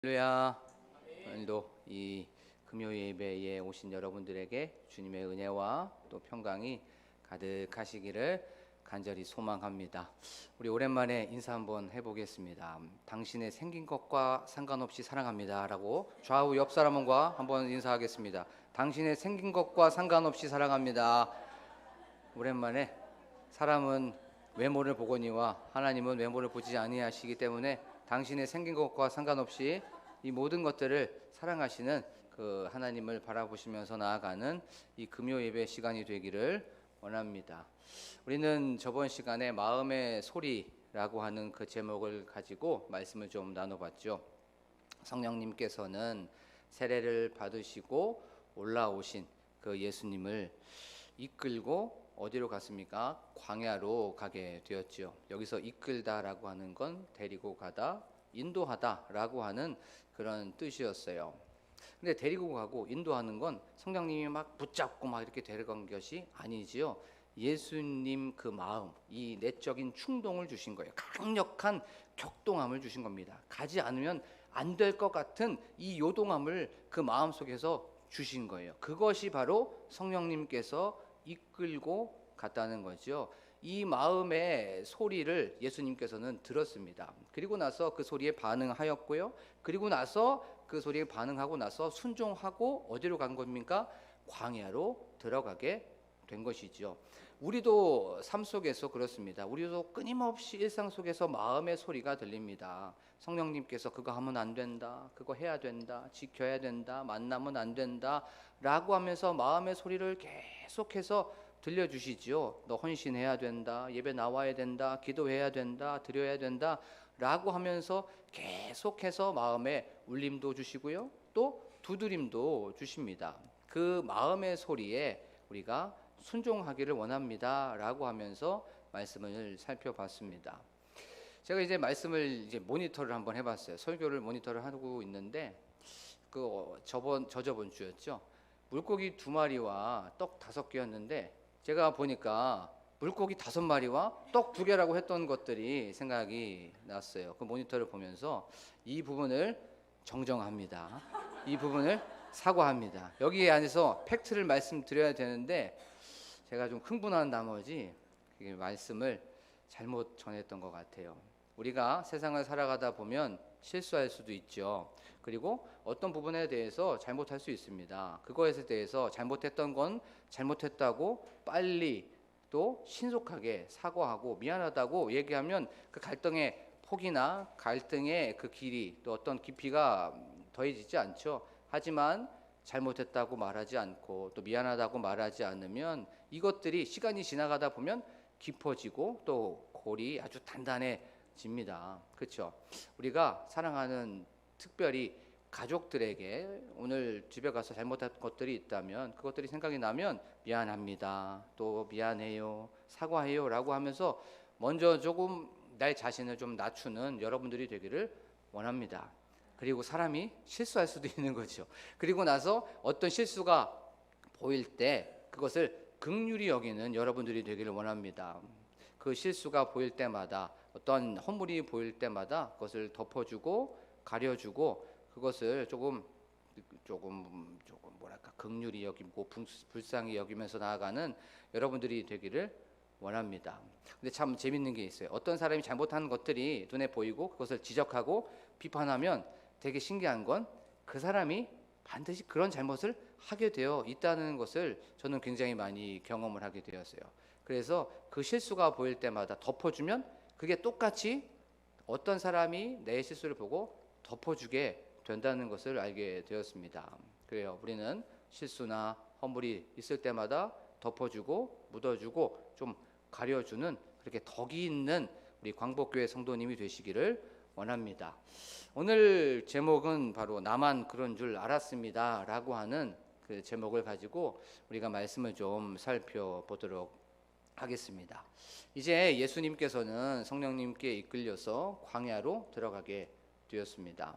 할렐루야. 오늘도 이 금요 예배에 오신 여러분들에게 주님의 은혜와 또 평강이 가득하시기를 간절히 소망합니다. 우리 오랜만에 인사 한번 해보겠습니다. 당신의 생긴 것과 상관없이 사랑합니다 라고 좌우 옆 사람과 한번 인사하겠습니다. 당신의 생긴 것과 상관없이 사랑합니다. 오랜만에 사람은 외모를 보거니와 하나님은 외모를 보지 아니하시기 때문에 당신의 생긴 것과 상관없이 이 모든 것들을 사랑하시는 그 하나님을 바라보시면서 나아가는 이 금요 예배 시간이 되기를 원합니다. 우리는 저번 시간에 마음의 소리라고 하는 그 제목을 가지고 말씀을 좀 나눠봤죠. 성령님께서는 세례를 받으시고 올라오신 그 예수님을 이끌고 어디로 갔습니까? 광야로 가게 되었죠. 여기서 이끌다라고 하는 건 데리고 가다, 인도하다라고 하는 그런 뜻이었어요. 근데 데리고 가고 인도하는 건 성령님이 막 붙잡고 막 이렇게 데려간 것이 아니지요. 예수님 그 마음, 이 내적인 충동을 주신 거예요. 강력한 격동함을 주신 겁니다. 가지 않으면 안 될 것 같은 이 요동함을 그 마음 속에서 주신 거예요. 그것이 바로 성령님께서 이끌고 갔다는 거죠. 이 마음의 소리를 예수님께서는 들었습니다. 그리고 나서 그 소리에 반응하였고요. 그리고 나서 그 소리에 반응하고 나서 순종하고 어디로 간 겁니까? 광야로 들어가게 된 것이죠. 우리도 삶 속에서 그렇습니다. 우리도 끊임없이 일상 속에서 마음의 소리가 들립니다. 성령님께서 그거 하면 안 된다, 그거 해야 된다, 지켜야 된다, 만나면 안 된다 라고 하면서 마음의 소리를 계속해서 들려주시지요. 너 헌신해야 된다, 예배 나와야 된다, 기도해야 된다, 드려야 된다 라고 하면서 계속해서 마음에 울림도 주시고요, 또 두드림도 주십니다. 그 마음의 소리에 우리가 순종하기를 원합니다 라고 하면서 말씀을 살펴봤습니다. 제가 이제 말씀을 이제 모니터를 한번 해봤어요. 설교를 모니터를 하고 있는데 저저번 주였죠. 물고기 2마리와 떡 5개였는데 제가 보니까 물고기 5마리와 떡 2개라고 했던 것들이 생각이 났어요. 그 모니터를 보면서 이 부분을 정정합니다. 이 부분을 사과합니다. 여기 안에서 팩트를 말씀드려야 되는데 제가 좀 흥분한 나머지 말씀을 잘못 전했던 것 같아요. 우리가 세상을 살아가다 보면 실수할 수도 있죠. 그리고 어떤 부분에 대해서 잘못할 수 있습니다. 그거에 대해서 잘못했던 건 잘못했다고 빨리 또 신속하게 사과하고 미안하다고 얘기하면 그 갈등의 폭이나 갈등의 그 길이 또 어떤 깊이가 더해지지 않죠. 하지만 잘못했다고 말하지 않고 또 미안하다고 말하지 않으면 이것들이 시간이 지나가다 보면 깊어지고 또 골이 아주 단단해집니다. 그렇죠? 우리가 사랑하는 특별히 가족들에게 오늘 집에 가서 잘못한 것들이 있다면 그것들이 생각이 나면 미안합니다, 또 미안해요, 사과해요 라고 하면서 먼저 조금 내 자신을 좀 낮추는 여러분들이 되기를 원합니다. 그리고 사람이 실수할 수도 있는 거죠. 그리고 나서 어떤 실수가 보일 때 그것을 긍휼히 여기는 여러분들이 되기를 원합니다. 그 실수가 보일 때마다 어떤 허물이 보일 때마다 그것을 덮어주고 가려주고 그것을 조금 뭐랄까 긍휼히 여기고 불쌍히 여기면서 나아가는 여러분들이 되기를 원합니다. 근데 참 재밌는 게 있어요. 어떤 사람이 잘못한 것들이 눈에 보이고 그것을 지적하고 비판하면 되게 신기한 건 그 사람이 반드시 그런 잘못을 하게 되어 있다는 것을 저는 굉장히 많이 경험을 하게 되었어요. 그래서 그 실수가 보일 때마다 덮어주면 그게 똑같이 어떤 사람이 내 실수를 보고 덮어주게 된다는 것을 알게 되었습니다. 그래요. 우리는 실수나 허물이 있을 때마다 덮어주고 묻어주고 좀 가려주는 그렇게 덕이 있는 우리 광복교회 성도님이 되시기를 원합니다. 오늘 제목은 바로 나만 그런 줄 알았습니다 라고 하는 그 제목을 가지고 우리가 말씀을 좀 살펴보도록 하겠습니다. 이제 예수님께서는 성령님께 이끌려서 광야로 들어가게 되었습니다.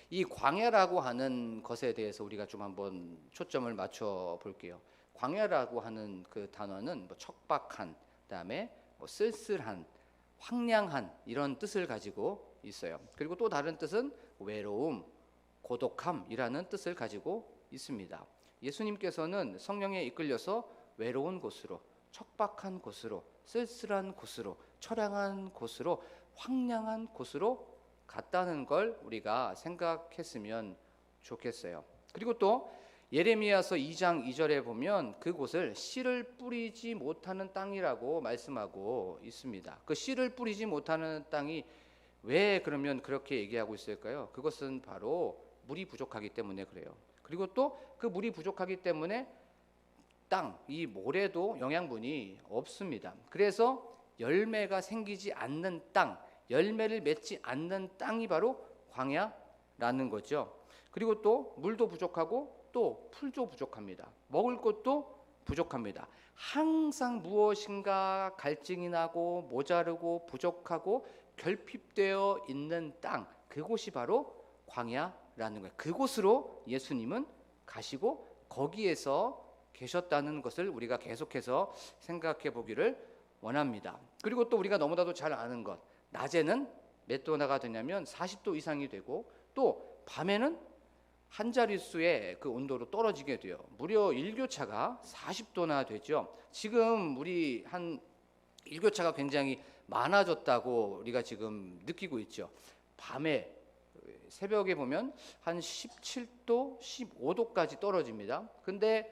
이 광야라고 하는 것에 대해서 우리가 좀 한번 초점을 맞춰 볼게요. 광야라고 하는 그 단어는 뭐 척박한, 그다음에 뭐 쓸쓸한, 황량한 이런 뜻을 가지고 있어요. 그리고 또 다른 뜻은 외로움, 고독함이라는 뜻을 가지고 있습니다. 예수님께서는 성령에 이끌려서 외로운 곳으로, 척박한 곳으로, 쓸쓸한 곳으로, 처량한 곳으로, 황량한 곳으로 갔다는 걸 우리가 생각했으면 좋겠어요. 그리고 또 예레미야서 2장 2절에 보면 그곳을 씨를 뿌리지 못하는 땅이라고 말씀하고 있습니다. 그 씨를 뿌리지 못하는 땅이 왜 그러면 그렇게 얘기하고 있을까요? 그것은 바로 물이 부족하기 때문에 그래요. 그리고 또 그 물이 부족하기 때문에 땅, 이 모래도 영양분이 없습니다. 그래서 열매가 생기지 않는 땅, 열매를 맺지 않는 땅이 바로 광야라는 거죠. 그리고 또 물도 부족하고 또 풀도 부족합니다. 먹을 것도 부족합니다. 항상 무엇인가 갈증이 나고 모자르고 부족하고 결핍되어 있는 땅, 그곳이 바로 광야라는 거예요. 그곳으로 예수님은 가시고 거기에서 계셨다는 것을 우리가 계속해서 생각해 보기를 원합니다. 그리고 또 우리가 너무나도 잘 아는 것, 낮에는 몇 도나가 되냐면 40도 이상이 되고 또 밤에는 한 자릿수의 그 온도로 떨어지게 돼요. 무려 일교차가 40도나 되죠. 지금 우리 한 일교차가 굉장히 많아졌다고 우리가 지금 느끼고 있죠. 밤에 새벽에 보면 한 17도, 15도까지 떨어집니다. 근데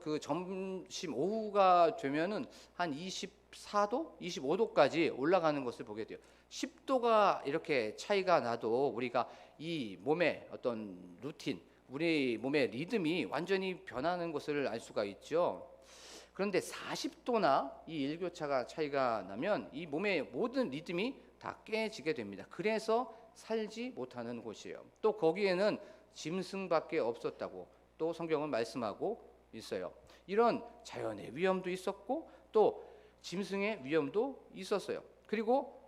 그 점심 오후가 되면은 한 24도, 25도까지 올라가는 것을 보게 돼요. 10도가 이렇게 차이가 나도 우리가 이 몸의 어떤 루틴, 우리 몸의 리듬이 완전히 변하는 것을 알 수가 있죠. 그런데 40도나 이 일교차가 차이가 나면 이 몸의 모든 리듬이 다 깨지게 됩니다. 그래서 살지 못하는 곳이에요. 또 거기에는 짐승밖에 없었다고 또 성경은 말씀하고 있어요. 이런 자연의 위험도 있었고 또 짐승의 위험도 있었어요. 그리고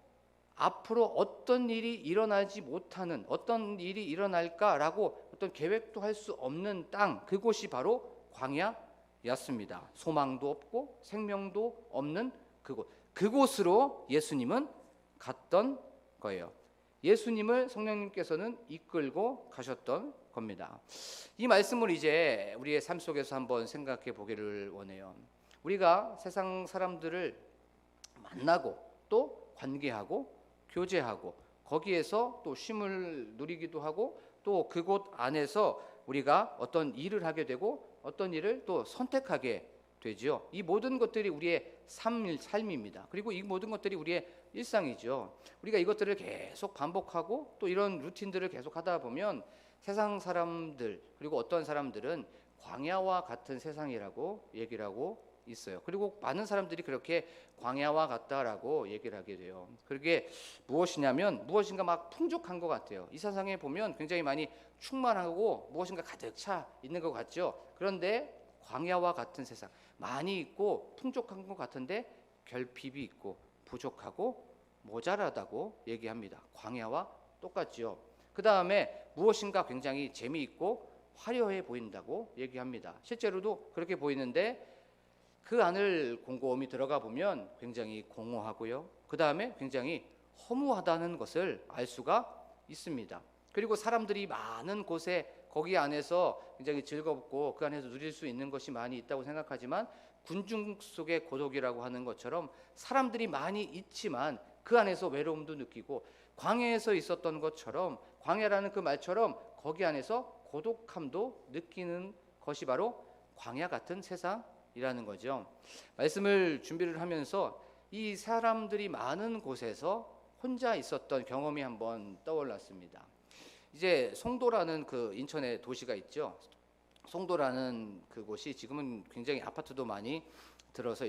앞으로 어떤 일이 일어나지 못하는, 어떤 일이 일어날까라고 어떤 계획도 할 수 없는 땅, 그곳이 바로 광야였습니다. 소망도 없고 생명도 없는 그곳으로 예수님은 갔던 거예요. 예수님을 성령님께서는 이끌고 가셨던 겁니다. 이 말씀을 이제 우리의 삶 속에서 한번 생각해 보기를 원해요. 우리가 세상 사람들을 만나고 또 관계하고 교제하고 거기에서 또 쉼을 누리기도 하고 또 그곳 안에서 우리가 어떤 일을 하게 되고 어떤 일을 또 선택하게 되죠. 이 모든 것들이 우리의 삶입니다. 그리고 이 모든 것들이 우리의 일상이죠. 우리가 이것들을 계속 반복하고 또 이런 루틴들을 계속 하다 보면 세상 사람들 그리고 어떤 사람들은 광야와 같은 세상이라고 얘기를 하고 있어요. 그리고 많은 사람들이 그렇게 광야와 같다라고 얘기를 하게 돼요. 그게 무엇이냐면 무엇인가 막 풍족한 것 같아요. 이 세상에 보면 굉장히 많이 충만하고 무엇인가 가득 차 있는 것 같죠. 그런데 광야와 같은 세상, 많이 있고 풍족한 것 같은데 결핍이 있고 부족하고 모자라다고 얘기합니다. 광야와 똑같죠. 그 다음에 무엇인가 굉장히 재미있고 화려해 보인다고 얘기합니다. 실제로도 그렇게 보이는데 그 안을 곰곰이 들어가 보면 굉장히 공허하고요. 그 다음에 굉장히 허무하다는 것을 알 수가 있습니다. 그리고 사람들이 많은 곳에 거기 안에서 굉장히 즐겁고 그 안에서 누릴 수 있는 것이 많이 있다고 생각하지만 군중 속의 고독이라고 하는 것처럼 사람들이 많이 있지만 그 안에서 외로움도 느끼고 광야에서 있었던 것처럼 광야라는 그 말처럼 거기 안에서 고독함도 느끼는 것이 바로 광야 같은 세상이라는 거죠. 말씀을 준비를 하면서 이 사람들이 많은 곳에서 혼자 있었던 경험이 한번 떠올랐습니다. 이제 송도라는 그 인천의 도시가 있죠. 송도라는 그곳이 지금은 굉장히 아파트도 많이 들어서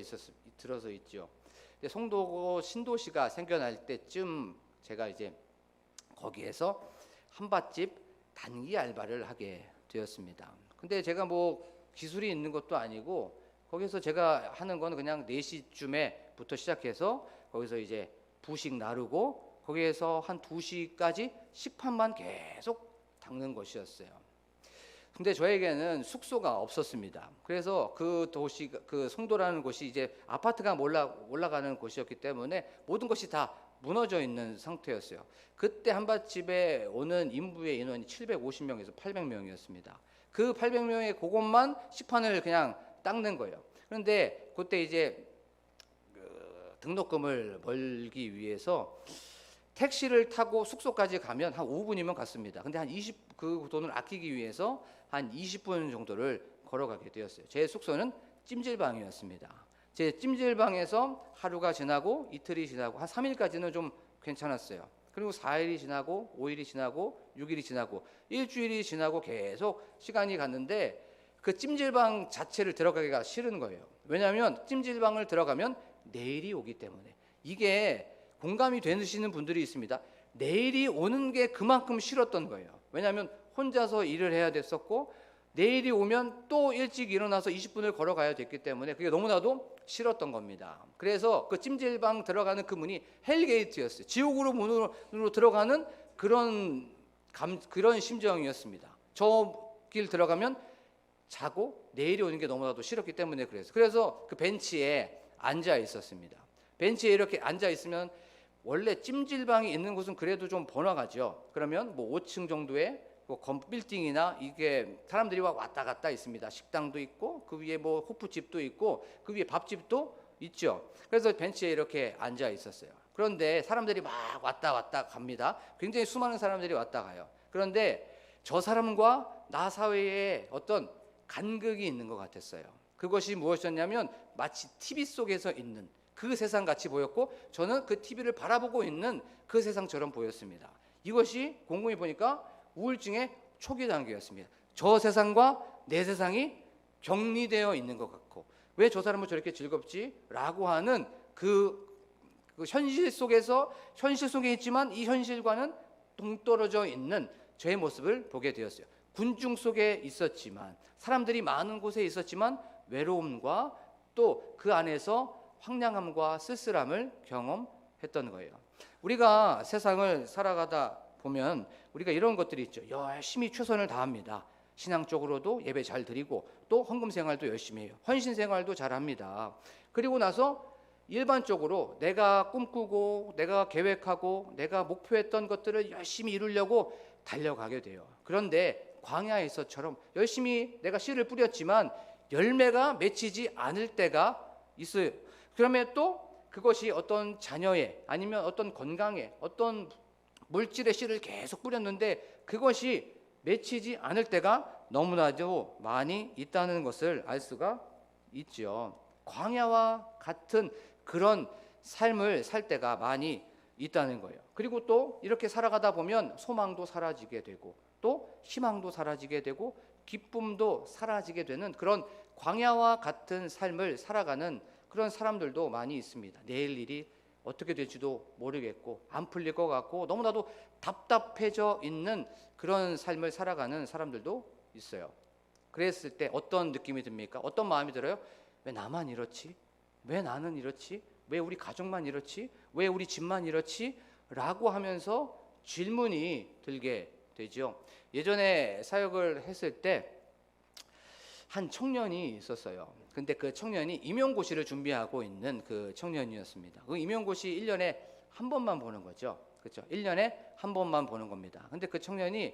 있죠. 송도 신도시가 생겨날 때쯤 제가 이제 거기에서 한밭집 단기 알바를 하게 되었습니다. 근데 제가 뭐 기술이 있는 것도 아니고 거기서 제가 하는 건 그냥 4시쯤에부터 시작해서 거기서 이제 부식 나르고 거기에서 한 2시까지 식판만 계속 닦는 것이었어요. 근데 저에게는 숙소가 없었습니다. 그래서 그 도시, 그 송도라는 곳이 이제 아파트가 올라가는 곳이었기 때문에 모든 것이 다 무너져 있는 상태였어요. 그때 한밭집에 오는 인부의 인원이 750명에서 800명이었습니다. 그 800명의 그것만 식판을 그냥 닦는 거예요. 그런데 그때 이제 등록금을 벌기 위해서 택시를 타고 숙소까지 가면 한 5분이면 갔습니다. 근데 그 돈을 아끼기 위해서 한 20분 정도를 걸어가게 되었어요. 제 숙소는 찜질방이었습니다. 제 찜질방에서 하루가 지나고 이틀이 지나고 한 3일까지는 좀 괜찮았어요. 그리고 4일이 지나고 5일이 지나고 6일이 지나고 일주일이 지나고 계속 시간이 갔는데 그 찜질방 자체를 들어가기가 싫은 거예요. 왜냐하면 찜질방을 들어가면 내일이 오기 때문에. 이게 공감이 되시는 분들이 있습니다. 내일이 오는 게 그만큼 싫었던 거예요. 왜냐하면 혼자서 일을 해야 됐었고 내일이 오면 또 일찍 일어나서 20분을 걸어가야 됐기 때문에 그게 너무나도 싫었던 겁니다. 그래서 그 찜질방 들어가는 그 문이 헬게이트였어요. 지옥으로 문으로 들어가는 그런 심정이었습니다. 저 길 들어가면 자고 내일이 오는 게 너무나도 싫었기 때문에 그래서 그 벤치에 앉아 있었습니다. 벤치에 이렇게 앉아 있으면 원래 찜질방이 있는 곳은 그래도 좀 번화가죠. 그러면 뭐 5층 정도의 빌딩이나 이게 사람들이 왔다 갔다 있습니다. 식당도 있고 그 위에 뭐 호프집도 있고 그 위에 밥집도 있죠. 그래서 벤치에 이렇게 앉아 있었어요. 그런데 사람들이 막 왔다 갔다 갑니다. 굉장히 수많은 사람들이 왔다 가요. 그런데 저 사람과 나 사이에 어떤 간극이 있는 것 같았어요. 그것이 무엇이었냐면 마치 TV 속에서 있는 그 세상 같이 보였고 저는 그 TV를 바라보고 있는 그 세상처럼 보였습니다. 이것이 곰곰이 보니까 우울증의 초기 단계였습니다. 저 세상과 내 세상이 격리되어 있는 것 같고 왜 저 사람은 저렇게 즐겁지? 라고 하는 그 현실 속에 있지만 이 현실과는 동떨어져 있는 저의 모습을 보게 되었어요. 군중 속에 있었지만 사람들이 많은 곳에 있었지만 외로움과 또 그 안에서 황량함과 쓸쓸함을 경험했던 거예요. 우리가 세상을 살아가다 보면 우리가 이런 것들이 있죠. 열심히 최선을 다합니다. 신앙적으로도 예배 잘 드리고 또 헌금 생활도 열심히 해요. 헌신 생활도 잘합니다. 그리고 나서 일반적으로 내가 꿈꾸고 내가 계획하고 내가 목표했던 것들을 열심히 이루려고 달려가게 돼요. 그런데 광야에서처럼 열심히 내가 씨를 뿌렸지만 열매가 맺히지 않을 때가 있어요. 그러면 또 그것이 어떤 자녀의 아니면 어떤 건강에 어떤 물질의 씨를 계속 뿌렸는데 그것이 맺히지 않을 때가 너무나도 많이 있다는 것을 알 수가 있죠. 광야와 같은 그런 삶을 살 때가 많이 있다는 거예요. 그리고 또 이렇게 살아가다 보면 소망도 사라지게 되고 또 희망도 사라지게 되고 기쁨도 사라지게 되는 그런 광야와 같은 삶을 살아가는 그런 사람들도 많이 있습니다. 내일 일이 어떻게 될지도 모르겠고 안 풀릴 것 같고 너무나도 답답해져 있는 그런 삶을 살아가는 사람들도 있어요. 그랬을 때 어떤 느낌이 듭니까? 어떤 마음이 들어요? 왜 나만 이렇지? 왜 나는 이렇지? 왜 우리 가족만 이렇지? 왜 우리 집만 이렇지? 라고 하면서 질문이 들게 되죠. 예전에 사역을 했을 때 한 청년이 있었어요. 근데 그 청년이 임용고시를 준비하고 있는 그 청년이었습니다. 그 임용고시 1년에 한 번만 보는 거죠. 그렇죠? 1년에 한 번만 보는 겁니다. 근데 그 청년이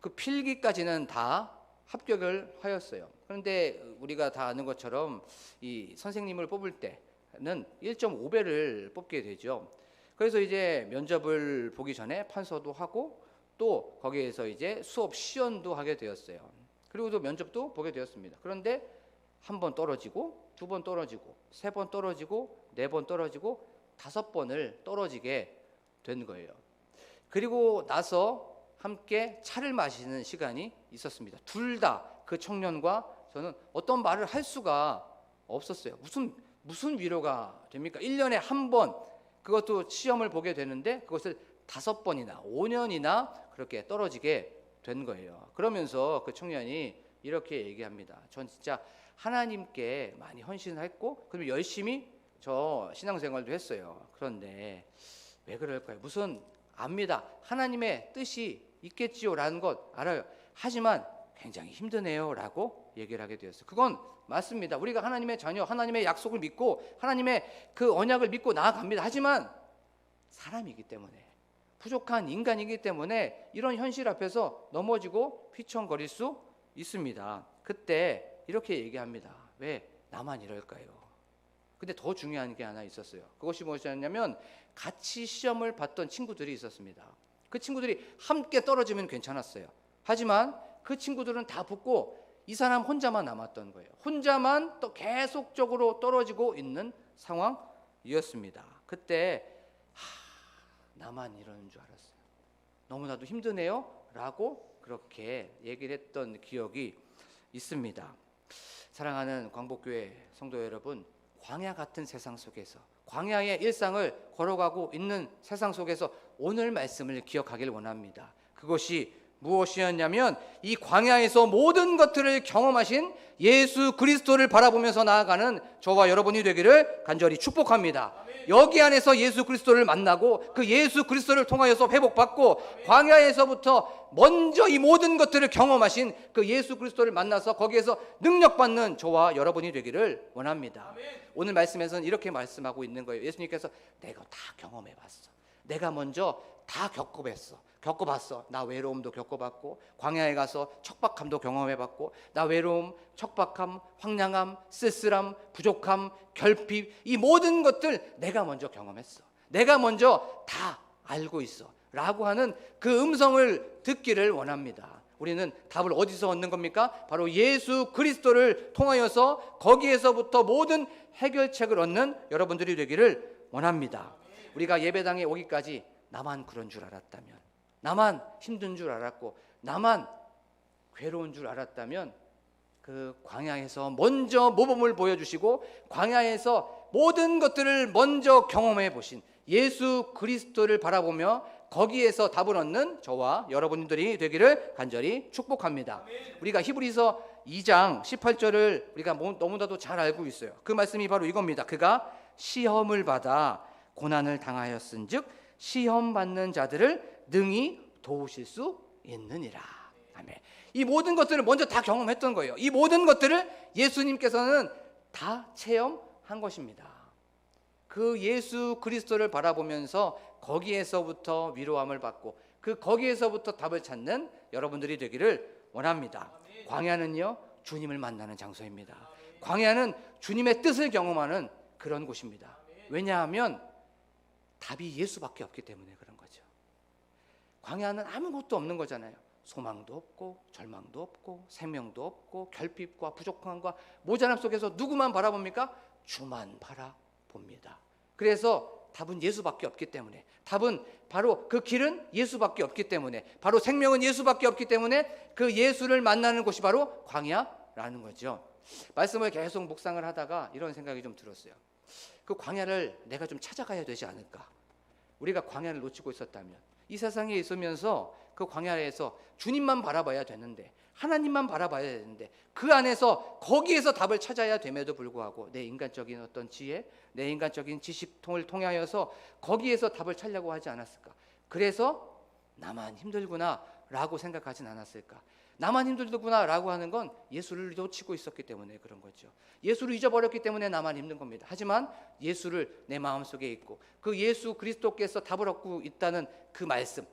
그 필기까지는 다 합격을 하였어요. 그런데 우리가 다 아는 것처럼 이 선생님을 뽑을 때는 1.5배를 뽑게 되죠. 그래서 이제 면접을 보기 전에 판서도 하고 또 거기에서 이제 수업 시연도 하게 되었어요. 그리고 또 면접도 보게 되었습니다. 그런데 한 번 떨어지고 두 번 떨어지고 세 번 떨어지고 네 번 떨어지고 5번을 떨어지게 된 거예요. 그리고 나서 함께 차를 마시는 시간이 있었습니다. 둘 다 그 청년과 저는 어떤 말을 할 수가 없었어요. 무슨 위로가 됩니까? 1년에 한 번 그것도 시험을 보게 되는데 그것을 5번이나 5년이나 그렇게 떨어지게 된 거예요. 그러면서 그 청년이 이렇게 얘기합니다. 전 진짜 하나님께 많이 헌신했고 그리고 열심히 저 신앙생활도 했어요. 그런데 왜 그럴까요? 무슨 압니다. 하나님의 뜻이 있겠지요라는 것 알아요. 하지만 굉장히 힘드네요 라고 얘기를 하게 되었어요. 그건 맞습니다. 우리가 하나님의 자녀, 하나님의 약속을 믿고 하나님의 그 언약을 믿고 나아갑니다. 하지만 사람이기 때문에, 부족한 인간이기 때문에 이런 현실 앞에서 넘어지고 휘청거릴 수 있습니다. 그때 이렇게 얘기합니다. 왜 나만 이럴까요? 근데 더 중요한 게 하나 있었어요. 그것이 무엇이었냐면 같이 시험을 봤던 친구들이 있었습니다. 그 친구들이 함께 떨어지면 괜찮았어요. 하지만 그 친구들은 다 붙고 이 사람 혼자만 남았던 거예요. 혼자만 또 계속적으로 떨어지고 있는 상황이었습니다. 그때 나만 이러는 줄 알았어요. 너무나도 힘드네요 라고 그렇게 얘기를 했던 기억이 있습니다. 사랑하는 광복교회 성도 여러분, 광야 같은 세상 속에서, 광야의 일상을 걸어가고 있는 세상 속에서 오늘 말씀을 기억하길 원합니다. 그것이 무엇이었냐면 이 광야에서 모든 것들을 경험하신 예수 그리스도를 바라보면서 나아가는 저와 여러분이 되기를 간절히 축복합니다. 여기 안에서 예수 그리스도를 만나고 그 예수 그리스도를 통하여서 회복받고 광야에서부터 먼저 이 모든 것들을 경험하신 그 예수 그리스도를 만나서 거기에서 능력받는 저와 여러분이 되기를 원합니다. 오늘 말씀에서는 이렇게 말씀하고 있는 거예요. 예수님께서 내가 다 경험해봤어. 내가 먼저 다 겪어봤어. 나 외로움도 겪어봤고 광야에 가서 척박함도 경험해봤고 나 외로움, 척박함, 황량함, 쓸쓸함, 부족함, 결핍 이 모든 것들 내가 먼저 경험했어. 내가 먼저 다 알고 있어 라고 하는 그 음성을 듣기를 원합니다. 우리는 답을 어디서 얻는 겁니까? 바로 예수 그리스도를 통하여서 거기에서부터 모든 해결책을 얻는 여러분들이 되기를 원합니다. 우리가 예배당에 오기까지 나만 그런 줄 알았다면, 나만 힘든 줄 알았고 나만 괴로운 줄 알았다면 그 광야에서 먼저 모범을 보여주시고 광야에서 모든 것들을 먼저 경험해 보신 예수 그리스도를 바라보며 거기에서 답을 얻는 저와 여러분들이 되기를 간절히 축복합니다. 우리가 히브리서 2장 18절을 우리가 너무나도 잘 알고 있어요. 그 말씀이 바로 이겁니다. 그가 시험을 받아 고난을 당하였은즉 시험 받는 자들을 능히 도우실 수 있느니라. 아멘. 이 모든 것들을 먼저 다 경험했던 거예요. 이 모든 것들을 예수님께서는 다 체험한 것입니다. 그 예수 그리스도를 바라보면서 거기에서부터 위로함을 받고 그 거기에서부터 답을 찾는 여러분들이 되기를 원합니다. 광야는요, 주님을 만나는 장소입니다. 광야는 주님의 뜻을 경험하는 그런 곳입니다. 왜냐하면 답이 예수밖에 없기 때문에 그런 거죠. 광야는 아무것도 없는 거잖아요. 소망도 없고 절망도 없고 생명도 없고 결핍과 부족함과 모자람 속에서 누구만 바라봅니까? 주만 바라봅니다. 그래서 답은 예수밖에 없기 때문에, 답은 바로 그 길은 예수밖에 없기 때문에, 바로 생명은 예수밖에 없기 때문에 그 예수를 만나는 곳이 바로 광야라는 거죠. 말씀을 계속 묵상을 하다가 이런 생각이 좀 들었어요. 그 광야를 내가 좀 찾아가야 되지 않을까? 우리가 광야를 놓치고 있었다면 이 세상에 있으면서 그 광야에서 주님만 바라봐야 되는데, 하나님만 바라봐야 되는데 그 안에서 거기에서 답을 찾아야 됨에도 불구하고 내 인간적인 어떤 지혜, 내 인간적인 지식통을 통하여서 거기에서 답을 찾려고 하지 않았을까? 그래서 나만 힘들구나 라고 생각하진 않았을까? 나만 힘들구나 라고 하는 건 예수를 놓치고 있었기 때문에 그런 거죠. 예수를 잊어버렸기 때문에 나만 힘든 겁니다. 하지만 예수를 내 마음속에 있고 그 예수 그리스도께서 답을 얻고 있다는 그 말씀,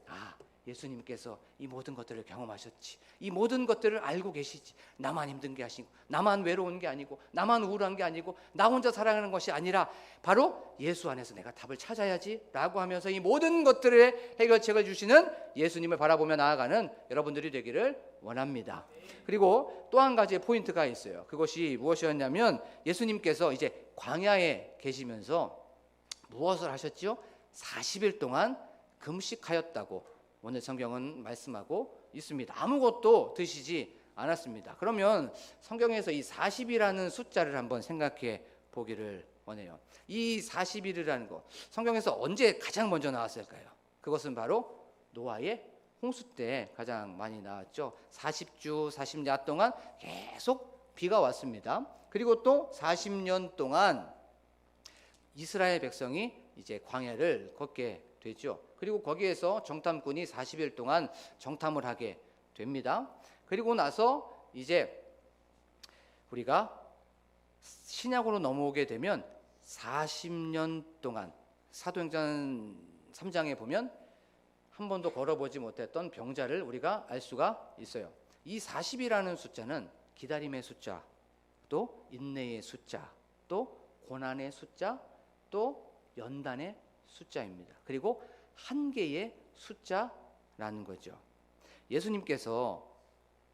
예수님께서 이 모든 것들을 경험하셨지, 이 모든 것들을 알고 계시지, 나만 힘든 게 아니고 나만 외로운 게 아니고 나만 우울한 게 아니고 나 혼자 살아가는 것이 아니라 바로 예수 안에서 내가 답을 찾아야지 라고 하면서 이 모든 것들의 해결책을 주시는 예수님을 바라보며 나아가는 여러분들이 되기를 원합니다. 그리고 또 한 가지의 포인트가 있어요. 그것이 무엇이었냐면 예수님께서 이제 광야에 계시면서 무엇을 하셨지요? 40일 동안 금식하였다고 오늘 성경은 말씀하고 있습니다. 아무것도 드시지 않았습니다. 그러면 성경에서 이 40이라는 숫자를 한번 생각해 보기를 원해요. 이 40일이라는 거 성경에서 언제 가장 먼저 나왔을까요? 그것은 바로 노아의 홍수 때 가장 많이 나왔죠. 40주 40야 동안 계속 비가 왔습니다. 그리고 또 40년 동안 이스라엘 백성이 이제 광야를 걷게 되죠. 그리고 거기에서 정탐꾼이 40일 동안 정탐을 하게 됩니다. 그리고 나서 이제 우리가 신약으로 넘어오게 되면 40년 동안 사도행전을 3장에 보면 한 번도 걸어보지 못했던 병자를 우리가 알 수가 있어요. 이 40이라는 숫자는 기다림의 숫자, 또 인내의 숫자, 또 고난의 숫자, 또 연단의 숫자입니다. 그리고 한계의 숫자라는 거죠. 예수님께서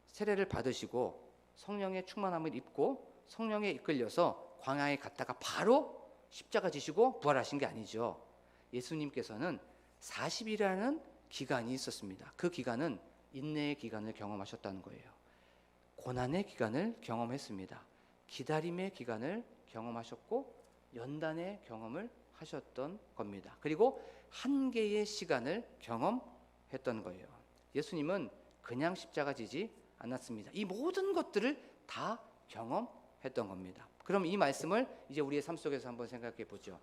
세례를 받으시고 성령의 충만함을 입고 성령에 이끌려서 광야에 갔다가 바로 십자가 지시고 부활하신 게 아니죠. 예수님께서는 40일이라는 기간이 있었습니다. 그 기간은 인내의 기간을 경험하셨다는 거예요. 고난의 기간을 경험했습니다. 기다림의 기간을 경험하셨고 연단의 경험을 하셨던 겁니다. 그리고 한계의 시간을 경험했던 거예요. 예수님은 그냥 십자가 지지 않았습니다. 이 모든 것들을 다 경험했던 겁니다. 그럼 이 말씀을 이제 우리의 삶 속에서 한번 생각해 보죠.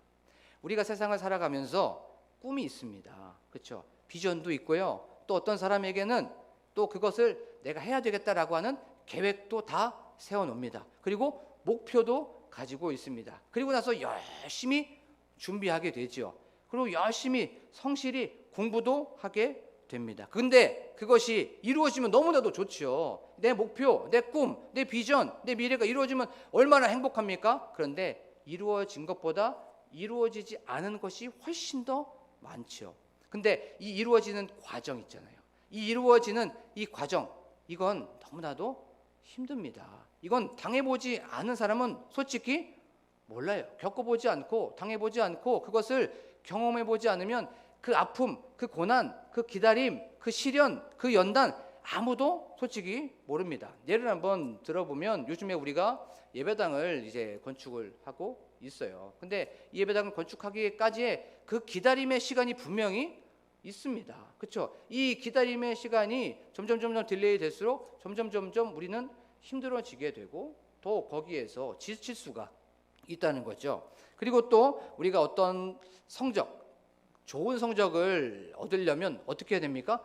우리가 세상을 살아가면서 꿈이 있습니다. 그렇죠? 비전도 있고요. 또 어떤 사람에게는 또 그것을 내가 해야 되겠다라고 하는 계획도 다 세워놓습니다. 그리고 목표도 가지고 있습니다. 그리고 나서 열심히 준비하게 되죠. 그리고 열심히 성실히 공부도 하게 됩니다. 근데 그것이 이루어지면 너무나도 좋죠. 내 목표, 내 꿈, 내 비전, 내 미래가 이루어지면 얼마나 행복합니까? 그런데 이루어진 것보다 이루어지지 않은 것이 훨씬 더 많죠. 근데 이 이루어지는 과정 있잖아요. 이 이루어지는 이 과정, 이건 너무나도 힘듭니다. 이건 당해보지 않은 사람은 솔직히 몰라요. 겪어보지 않고 당해보지 않고 그것을 경험해보지 않으면 그 아픔, 그 고난, 그 기다림, 그 시련, 그 연단 아무도 솔직히 모릅니다. 예를 한번 들어보면 요즘에 우리가 예배당을 이제 건축을 하고 있어요. 근데 이 예배당을 건축하기까지의 그 기다림의 시간이 분명히 있습니다. 그렇죠? 이 기다림의 시간이 점점 딜레이 될수록 점점 우리는 힘들어지게 되고 또 거기에서 지칠 수가 있다는 거죠. 그리고 또 우리가 어떤 성적, 좋은 성적을 얻으려면 어떻게 해야 됩니까?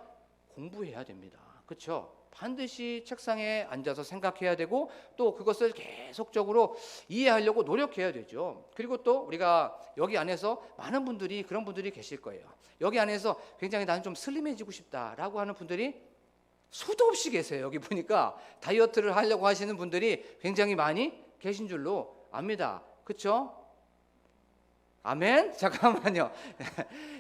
공부해야 됩니다. 그렇죠? 반드시 책상에 앉아서 생각해야 되고 또 그것을 계속적으로 이해하려고 노력해야 되죠. 그리고 또 우리가 여기 안에서 많은 분들이 그런 분들이 계실 거예요. 여기 안에서 굉장히 나는 좀 슬림해지고 싶다라고 하는 분들이 수도 없이 계세요. 여기 보니까 다이어트를 하려고 하시는 분들이 굉장히 많이 계신 줄로 압니다. 그렇죠? 아멘? 잠깐만요.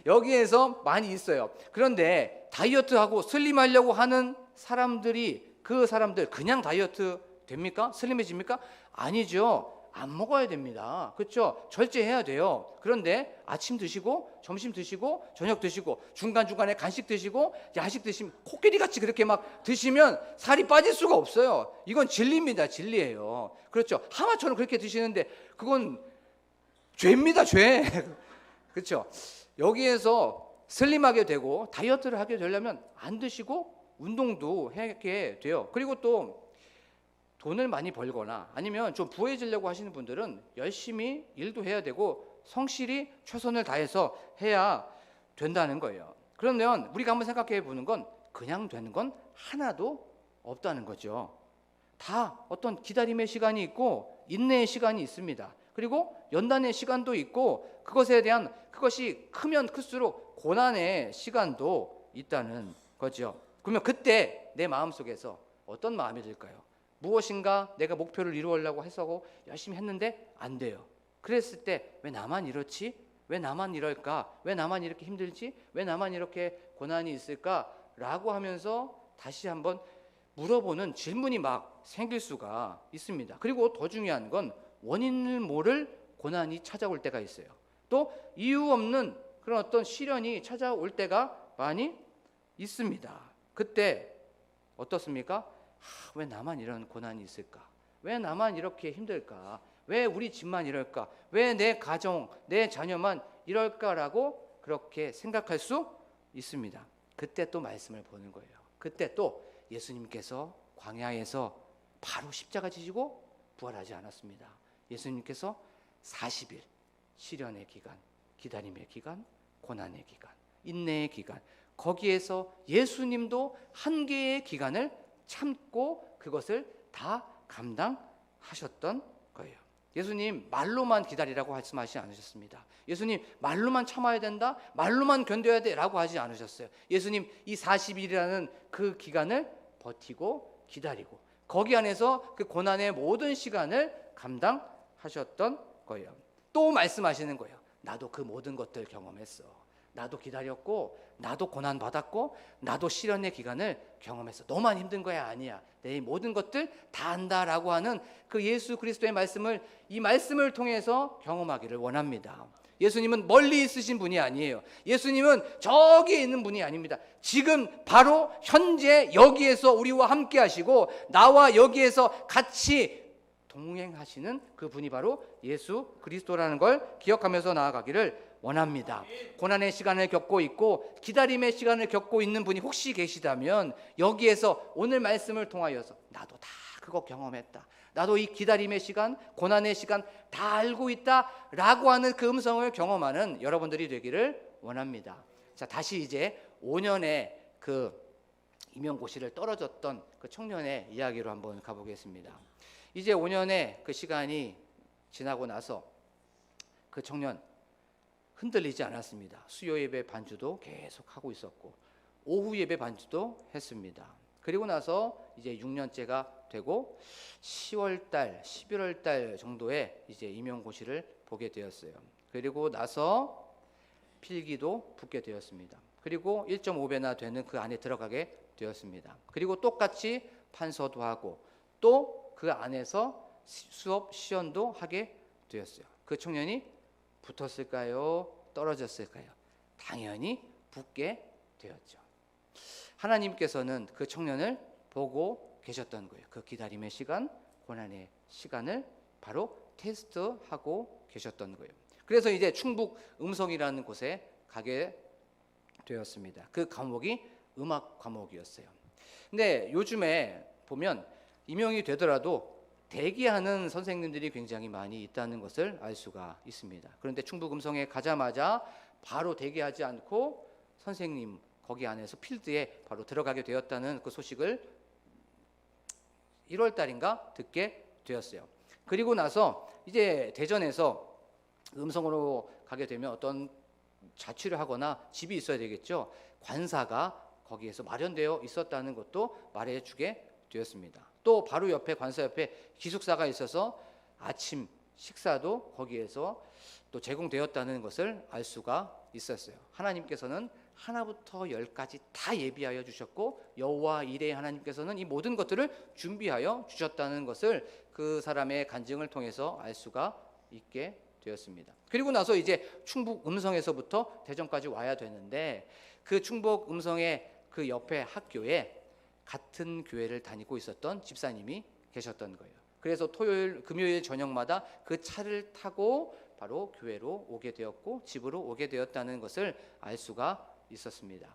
여기에서 많이 있어요. 그런데 다이어트하고 슬림하려고 하는 사람들이 그 사람들 그냥 다이어트 됩니까? 슬림해집니까? 아니죠. 안 먹어야 됩니다. 그렇죠? 절제해야 돼요. 그런데 아침 드시고 점심 드시고 저녁 드시고 중간중간에 간식 드시고 야식 드시면 코끼리같이 그렇게 막 드시면 살이 빠질 수가 없어요. 이건 진리입니다. 진리예요. 그렇죠? 하마처럼 그렇게 드시는데 그건 죄입니다. 죄. 그렇죠? 여기에서 슬림하게 되고 다이어트를 하게 되려면 안 드시고 운동도 하게 돼요. 그리고 또 돈을 많이 벌거나 아니면 좀 부해지려고 하시는 분들은 열심히 일도 해야 되고 성실히 최선을 다해서 해야 된다는 거예요. 그러면 우리가 한번 생각해 보는 건 그냥 되는 건 하나도 없다는 거죠. 다 어떤 기다림의 시간이 있고 인내의 시간이 있습니다. 그리고 연단의 시간도 있고 그것에 대한 그것이 크면 클수록 고난의 시간도 있다는 거죠. 그러면 그때 내 마음속에서 어떤 마음이 들까요? 무엇인가 내가 목표를 이루려고 해서 열심히 했는데 안 돼요. 그랬을 때 왜 나만 이렇지? 왜 나만 이럴까? 왜 나만 이렇게 힘들지? 왜 나만 이렇게 고난이 있을까? 라고 하면서 다시 한번 물어보는 질문이 막 생길 수가 있습니다. 그리고 더 중요한 건 원인을 모를 고난이 찾아올 때가 있어요. 또 이유 없는 그런 어떤 시련이 찾아올 때가 많이 있습니다. 그때 어떻습니까? 왜 나만 이런 고난이 있을까? 왜 나만 이렇게 힘들까? 왜 우리 집만 이럴까? 왜 내 가정, 내 자녀만 이럴까라고 그렇게 생각할 수 있습니다. 그때 또 말씀을 보는 거예요. 그때 또 예수님께서 광야에서 바로 십자가 지시고 부활하지 않았습니다. 예수님께서 40일 시련의 기간, 기다림의 기간, 고난의 기간, 인내의 기간, 거기에서 예수님도 한계의 기간을 참고 그것을 다 감당하셨던 거예요. 예수님 말로만 기다리라고 말씀하시지 않으셨습니다. 예수님 말로만 참아야 된다, 말로만 견뎌야 돼라고 하지 않으셨어요. 예수님 이 40일이라는 그 기간을 버티고 기다리고 거기 안에서 그 고난의 모든 시간을 감당하셨던 거예요. 또 말씀하시는 거예요. 나도 그 모든 것들 경험했어. 나도 기다렸고, 나도 고난 받았고, 나도 시련의 기간을 경험했어. 너만 힘든 거야? 아니야. 내 모든 것들 다 안다라고 하는 그 예수 그리스도의 말씀을, 이 말씀을 통해서 경험하기를 원합니다. 예수님은 멀리 있으신 분이 아니에요. 예수님은 저기에 있는 분이 아닙니다. 지금 바로 현재 여기에서 우리와 함께 하시고 나와 여기에서 같이 동행하시는 그 분이 바로 예수 그리스도라는 걸 기억하면서 나아가기를 원합니다. 고난의 시간을 겪고 있고 기다림의 시간을 겪고 있는 분이 혹시 계시다면 여기에서 오늘 말씀을 통하여서 나도 다 그거 경험했다, 나도 이 기다림의 시간, 고난의 시간 다 알고 있다라고 하는 그 음성을 경험하는 여러분들이 되기를 원합니다. 자, 다시 이제 5년의 그 임용고시를 떨어졌던 그 청년의 이야기로 한번 가보겠습니다. 이제 5년의 그 시간이 지나고 나서 그 청년 흔들리지 않았습니다. 수요 예배 반주도 계속 하고 있었고 오후 예배 반주도 했습니다. 그리고 나서 이제 6년째가 되고 10월 달, 11월 달 정도에 이제 임용고시를 보게 되었어요. 그리고 나서 필기도 붙게 되었습니다. 그리고 1.5배나 되는 그 안에 들어가게 되었습니다. 그리고 똑같이 판서도 하고 또 그 안에서 수업 시연도 하게 되었어요. 그 청년이 붙었을까요? 떨어졌을까요? 당연히 붙게 되었죠. 하나님께서는 그 청년을 보고 계셨던 거예요. 그 기다림의 시간, 고난의 시간을 바로 테스트하고 계셨던 거예요. 그래서 이제 충북 음성이라는 곳에 가게 되었습니다. 그 과목이 음악 과목이었어요. 근데 요즘에 보면 임용이 되더라도 대기하는 선생님들이 굉장히 많이 있다는 것을 알 수가 있습니다. 그런데 충북 음성에 가자마자 바로 대기하지 않고 선생님 거기 안에서 필드에 바로 들어가게 되었다는 그 소식을 1월 달인가 듣게 되었어요. 그리고 나서 이제 대전에서 음성으로 가게 되면 어떤 자취를 하거나 집이 있어야 되겠죠. 관사가 거기에서 마련되어 있었다는 것도 말해주게 되었습니다. 또 바로 옆에 관사 옆에 기숙사가 있어서 아침 식사도 거기에서 또 제공되었다는 것을 알 수가 있었어요. 하나님께서는 하나부터 열까지 다 예비하여 주셨고 여호와 이레 하나님께서는 이 모든 것들을 준비하여 주셨다는 것을 그 사람의 간증을 통해서 알 수가 있게 되었습니다. 그리고 나서 이제 충북 음성에서부터 대전까지 와야 되는데 그 충북 음성의 그 옆에 학교에 같은 교회를 다니고 있었던 집사님이 계셨던 거예요. 그래서 토요일, 금요일 저녁마다 그 차를 타고 바로 교회로 오게 되었고 집으로 오게 되었다는 것을 알 수가 있었습니다.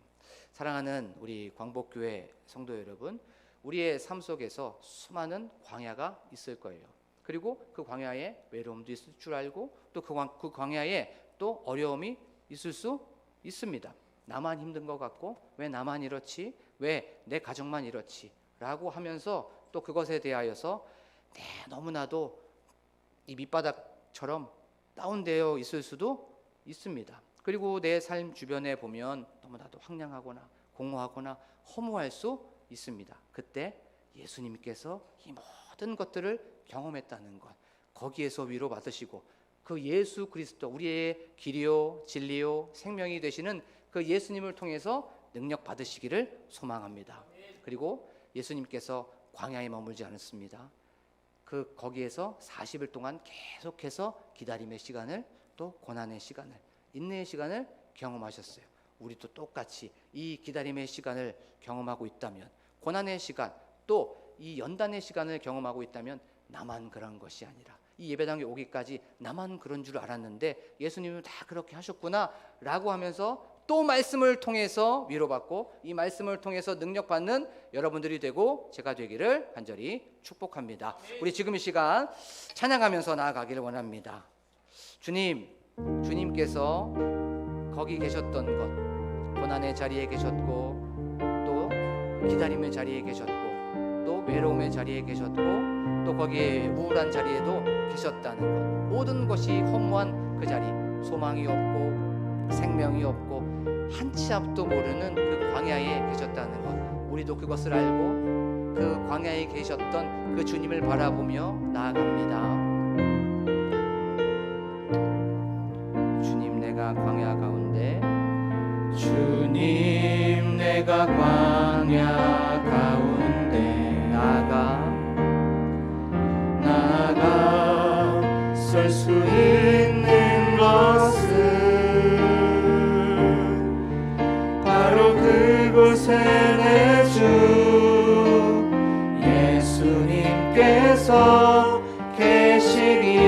사랑하는 우리 광복교회 성도 여러분, 우리의 삶 속에서 수많은 광야가 있을 거예요. 그리고 그 광야에 외로움도 있을 줄 알고 또 그 광야에 또 어려움이 있을 수 있습니다. 나만 힘든 것 같고 왜 나만 이렇지? 왜 내 가정만 이렇지? 라고 하면서 또 그것에 대하여서 너무나도 이 밑바닥처럼 다운되어 있을 수도 있습니다. 그리고 내 삶 주변에 보면 너무나도 황량하거나 공허하거나 허무할 수 있습니다. 그때 예수님께서 이 모든 것들을 경험했다는 것, 거기에서 위로받으시고 그 예수 그리스도 우리의 길이요 진리요 생명이 되시는 그 예수님을 통해서 능력 받으시기를 소망합니다. 그리고 예수님께서 광야에 머물지 않았습니다. 그 거기에서 40일 동안 계속해서 기다림의 시간을 또 고난의 시간을 인내의 시간을 경험하셨어요. 우리도 똑같이 이 기다림의 시간을 경험하고 있다면 고난의 시간 또 이 연단의 시간을 경험하고 있다면 나만 그런 것이 아니라 이 예배당에 오기까지 나만 그런 줄 알았는데 예수님은 다 그렇게 하셨구나 라고 하면서 또 말씀을 통해서 위로받고 이 말씀을 통해서 능력받는 여러분들이 되고 제가 되기를 간절히 축복합니다. 우리 지금 이 시간 찬양하면서 나아가기를 원합니다. 주님께서 거기 계셨던 것 고난의 자리에 계셨고 또 기다림의 자리에 계셨고 또 외로움의 자리에 계셨고 또 거기에 우울한 자리에도 계셨다는 것, 모든 것이 허무한 그 자리, 소망이 없고 생명이 없고 한치 앞도 모르는 그 광야에 계셨다는 것, 우리도 그것을 알고 그 광야에 계셨던 그 주님을 바라보며 나아갑니다. 주님, 내가 광야 가운데, 주님, 내가 광야 가운데 나가 설 수 있는 것은 바로 그곳에 내 주 예수님께서 계시기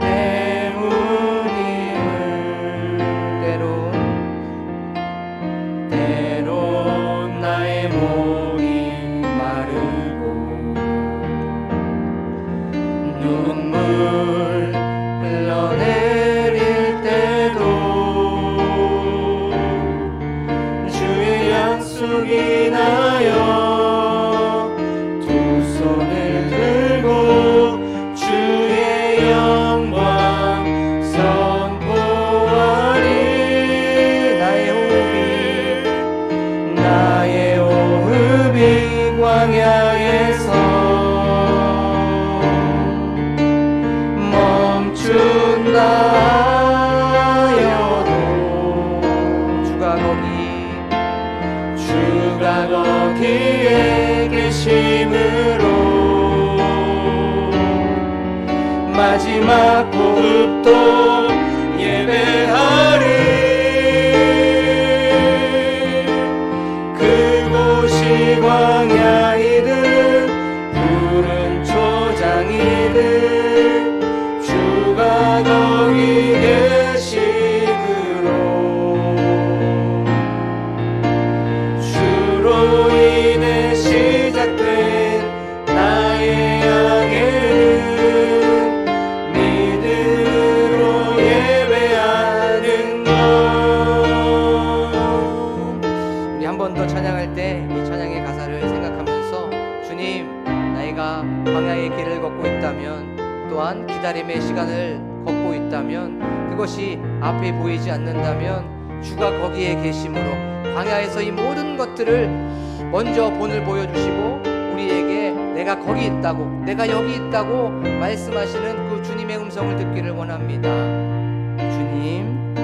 때문임을. 때론 나의 목이 마르고 눈물 흘러내릴 때도 주의 약속이 나여 두 손을 들고 주의 영광 선포하리. 나의 호흡이 광야에서 멈춘다 하여도 주가 거기에 계심으로 마지막 호흡도 예배하리. 그곳이 광야이든 푸른 초장이든 주가 거기 계심으로 주로 인해 시작된 나의 양해는 믿음으로 예배하는 것. 우리 한 번 더 찬양할 때 이 찬양의 가사를 생각하면서, 주님, 나이가 광야의 길을 걷고 있다면, 또한 기다림의 시간을 걷고 있다면, 그것이 앞에 보이지 않는다면 주가 거기에 계심으로 광야에서 이 모든 것들을 먼저 본을 보여주시고 우리에게 내가 거기 있다고, 내가 여기 있다고 말씀하시는 그 주님의 음성을 듣기를 원합니다. 주님,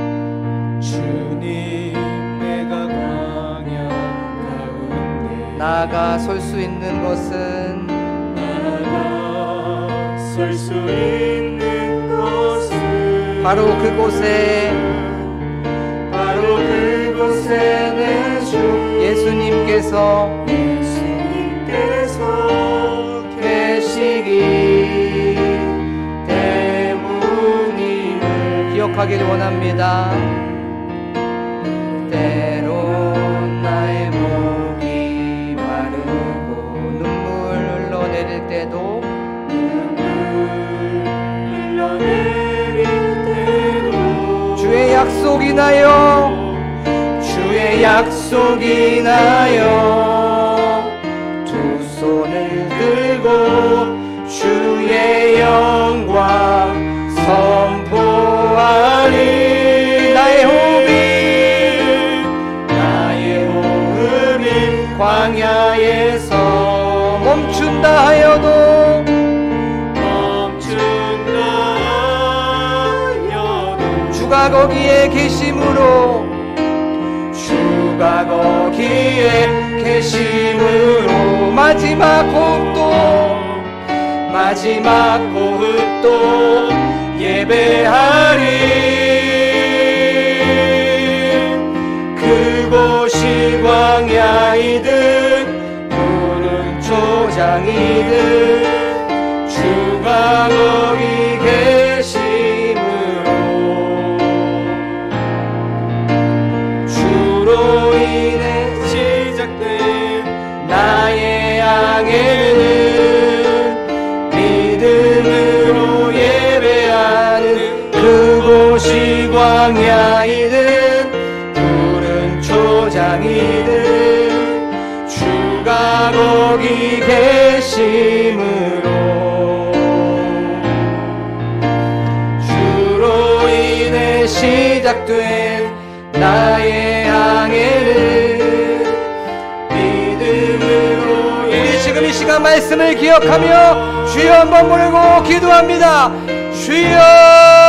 내가 광야 가운데 나가 설 수 있는 것은 바로 그곳에 내 주 예수님께서 계시기 때문임을 기억하기를 원합니다. 때론 나의 목이 마르고 눈물 흘러내릴 때도 주의 약속이 나여 두 손을 들고 주의 영광 선포하리. 나의 호흡이 광야에서 멈춘다 하여도 주가 거기에 계심으로 마지막 호흡도 예배하리. 그곳이 광야이든 푸른 초장이든 주가 거기 계심으로 주로 인해 시작된 나의 양해는 믿음으로 예배하는 그곳이 광야이든 푸른 초장이든 주가 거기 계심으로 주로 인해 시작된 나의 항해를 믿음으로 우리 지금 이 시간 말씀을 기억하며 주여 한번 부르고 기도합니다. 주여